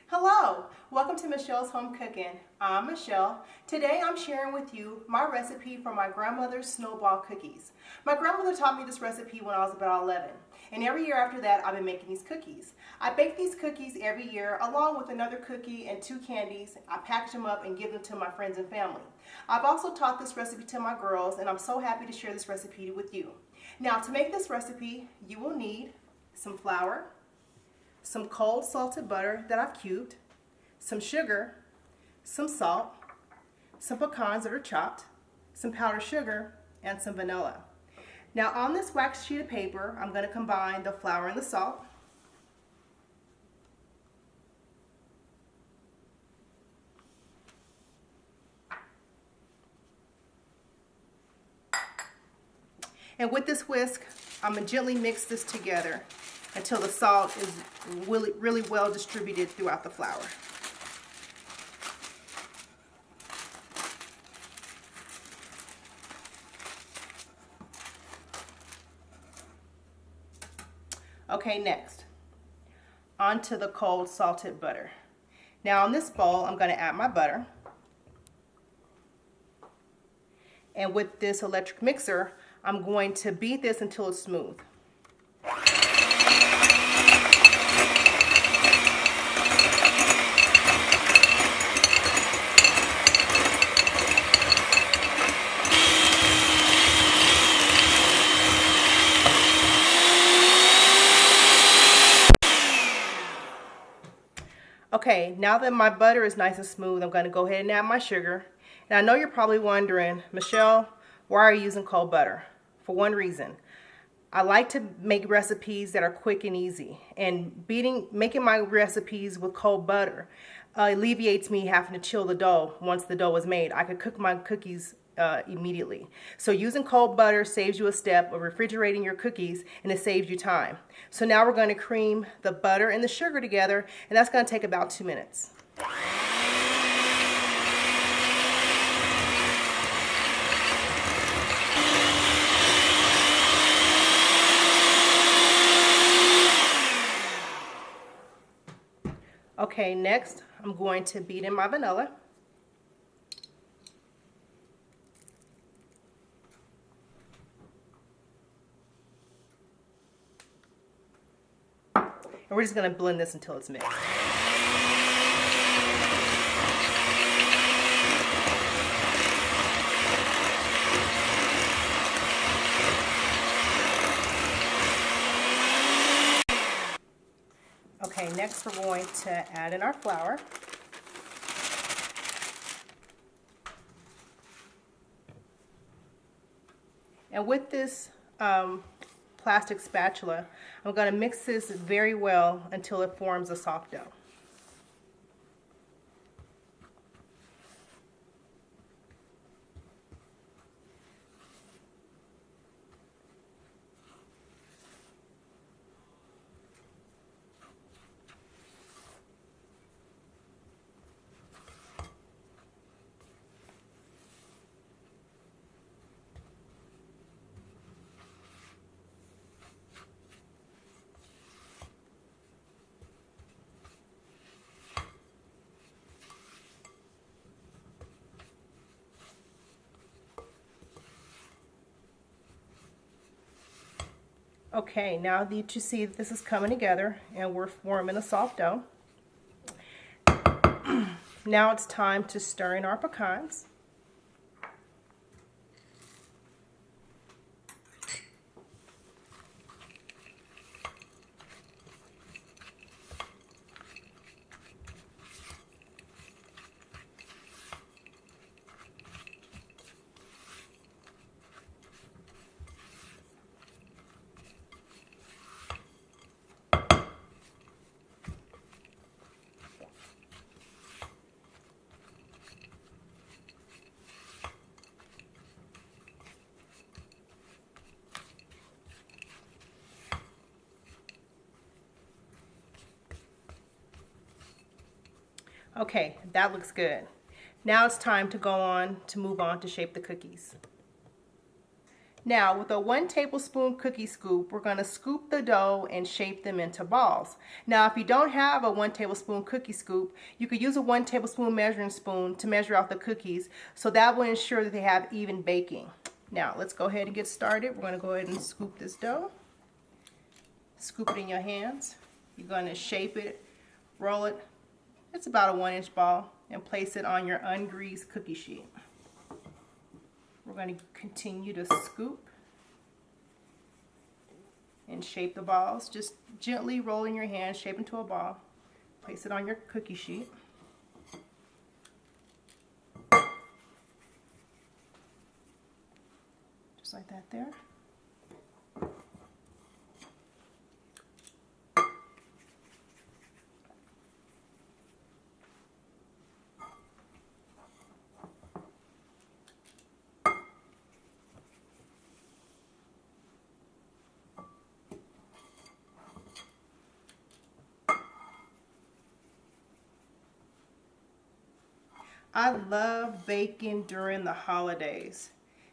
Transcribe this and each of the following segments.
Hello, welcome to Michelle's Home Cooking. I'm Michelle. Today I'm sharing with you my recipe for my grandmother's snowball cookies. My grandmother taught me this recipe when I was about 11, and every year after that I've been making these cookies. I bake these cookies every year along with another cookie and 2 candies. I package them up and give them to my friends and family. I've also taught this recipe to my girls, and I'm so happy to share this recipe with you. Now, to make this recipe, you will need some flour, some cold salted butter that I've cubed, some sugar, some salt, some pecans that are chopped, some powdered sugar, and some vanilla. Now on this wax sheet of paper, I'm going to combine the flour and the salt. And with this whisk, I'm going to gently mix this together until the salt is really well distributed throughout the flour. Okay, next, onto the cold salted butter. Now on this bowl, I'm going to add my butter. And with this electric mixer, I'm going to beat this until it's smooth. Okay, now that my butter is nice and smooth, I'm going to go ahead and add my sugar. And I know you're probably wondering, Michelle, why are you using cold butter? For one reason. I like to make recipes that are quick and easy. And making my recipes with cold butter alleviates me having to chill the dough once the dough is made. I could cook my cookies immediately. So using cold butter saves you a step of refrigerating your cookies, and it saves you time. So now we're going to cream the butter and the sugar together, and that's going to take about 2 minutes. Okay, next I'm going to beat in my vanilla. And we're just going to blend this until it's mixed. Okay, next we're going to add in our flour. And with this plastic spatula, I'm going to mix this very well until it forms a soft dough. Okay, now that you see that this is coming together and we're forming a soft dough, now it's time to stir in our pecans. Okay, that looks good. Now it's time to move on to shape the cookies. Now with a 1 tablespoon cookie scoop, we're going to scoop the dough and shape them into balls. Now if you don't have a 1 tablespoon cookie scoop, you could use a 1 tablespoon measuring spoon to measure out the cookies, so that will ensure that they have even baking. Now let's go ahead and get started. We're going to go ahead and scoop this dough. Scoop it in your hands. You're going to shape it, roll it. It's about a 1-inch ball, and place it on your ungreased cookie sheet. We're going to continue to scoop and shape the balls. Just gently roll in your hand, shape into a ball. Place it on your cookie sheet. Just like that there. I love baking during the holidays.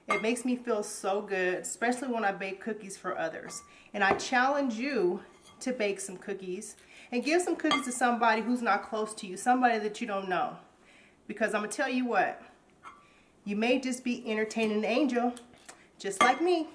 It makes me feel so good, especially when I bake cookies for others. And I challenge you to bake some cookies and give some cookies to somebody who's not close to you, somebody that you don't know. Because I'm gonna tell you what, you may just be entertaining an angel, just like me.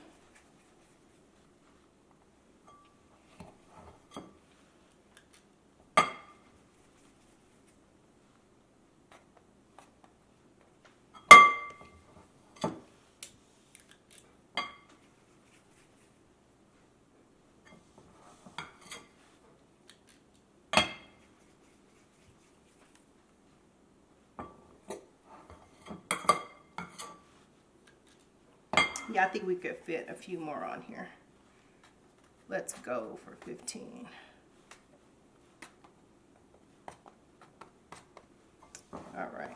Yeah, I think we could fit a few more on here. Let's go for 15. All right.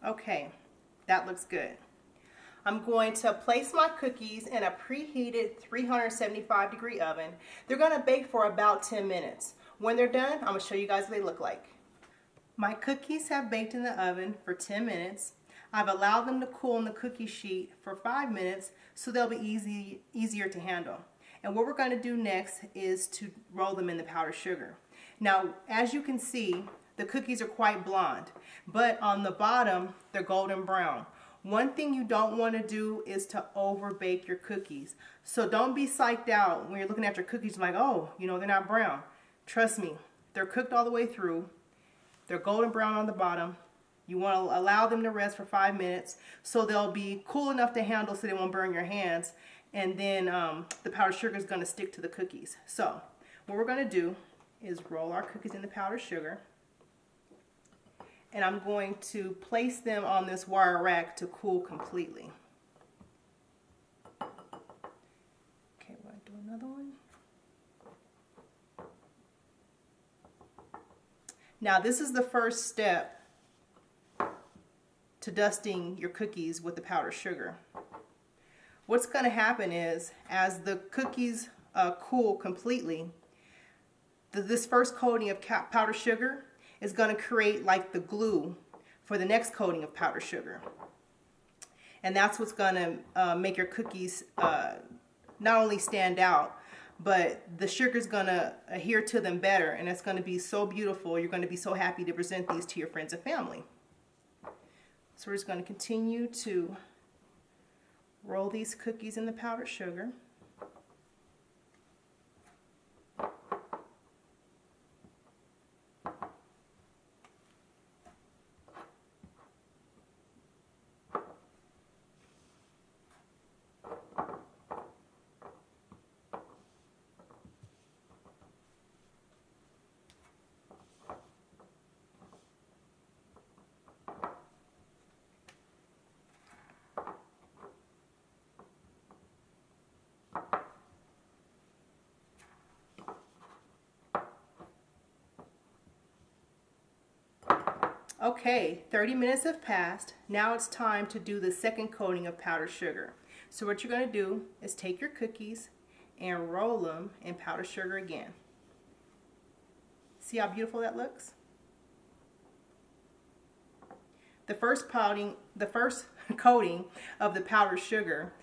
Okay, that looks good. I'm going to place my cookies in a preheated 375-degree oven. They're going to bake for about 10 minutes. When they're done, I'm going to show you guys what they look like. My cookies have baked in the oven for 10 minutes. I've allowed them to cool on the cookie sheet for 5 minutes so they'll be easier to handle. And what we're going to do next is to roll them in the powdered sugar. Now, as you can see, the cookies are quite blonde, but on the bottom, they're golden brown. One thing you don't want to do is to over bake your cookies. So don't be psyched out when you're looking at your cookies like, oh, you know, they're not brown. Trust me, they're cooked all the way through. They're golden brown on the bottom. You want to allow them to rest for 5 minutes so they'll be cool enough to handle so they won't burn your hands. And then the powdered sugar is going to stick to the cookies. So what we're going to do is roll our cookies in the powdered sugar. And I'm going to place them on this wire rack to cool completely. Okay, we're going to do another one. Now this is the first step to dusting your cookies with the powdered sugar. What's going to happen is, as the cookies cool completely, this first coating of powdered sugar is going to create like the glue for the next coating of powdered sugar. And that's what's going to make your cookies not only stand out, but the sugar is going to adhere to them better, and it's going to be so beautiful. You're going to be so happy to present these to your friends and family. So we're just going to continue to roll these cookies in the powdered sugar. Okay, 30 minutes have passed. Now it's time to do the second coating of powdered sugar. So what you're going to do is take your cookies and roll them in powdered sugar again. See how beautiful that looks? The first coating of the powdered sugar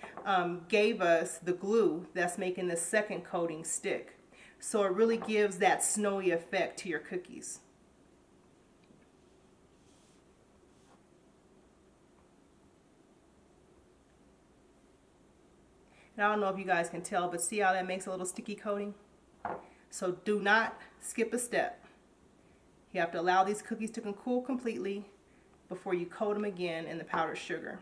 gave us the glue that's making the second coating stick. So it really gives that snowy effect to your cookies. And I don't know if you guys can tell, but see how that makes a little sticky coating? So do not skip a step. You have to allow these cookies to cool completely before you coat them again in the powdered sugar.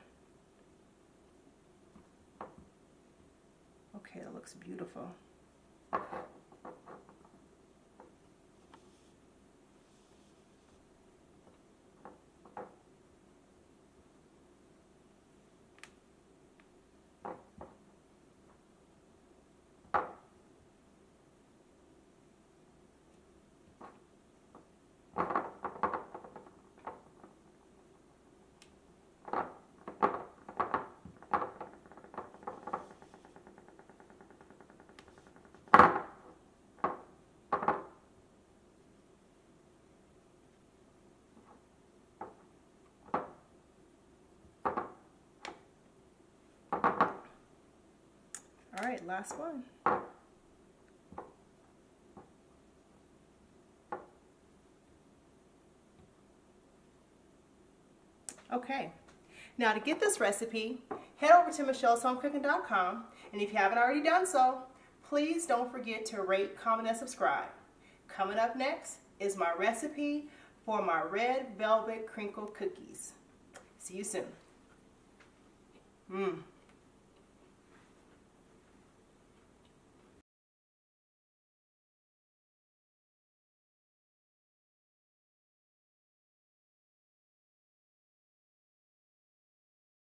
Okay, that looks beautiful. All right, last one. Okay, now to get this recipe, head over to michelleshomecooking.com, and if you haven't already done so, please don't forget to rate, comment, and subscribe. Coming up next is my recipe for my red velvet crinkle cookies. See you soon.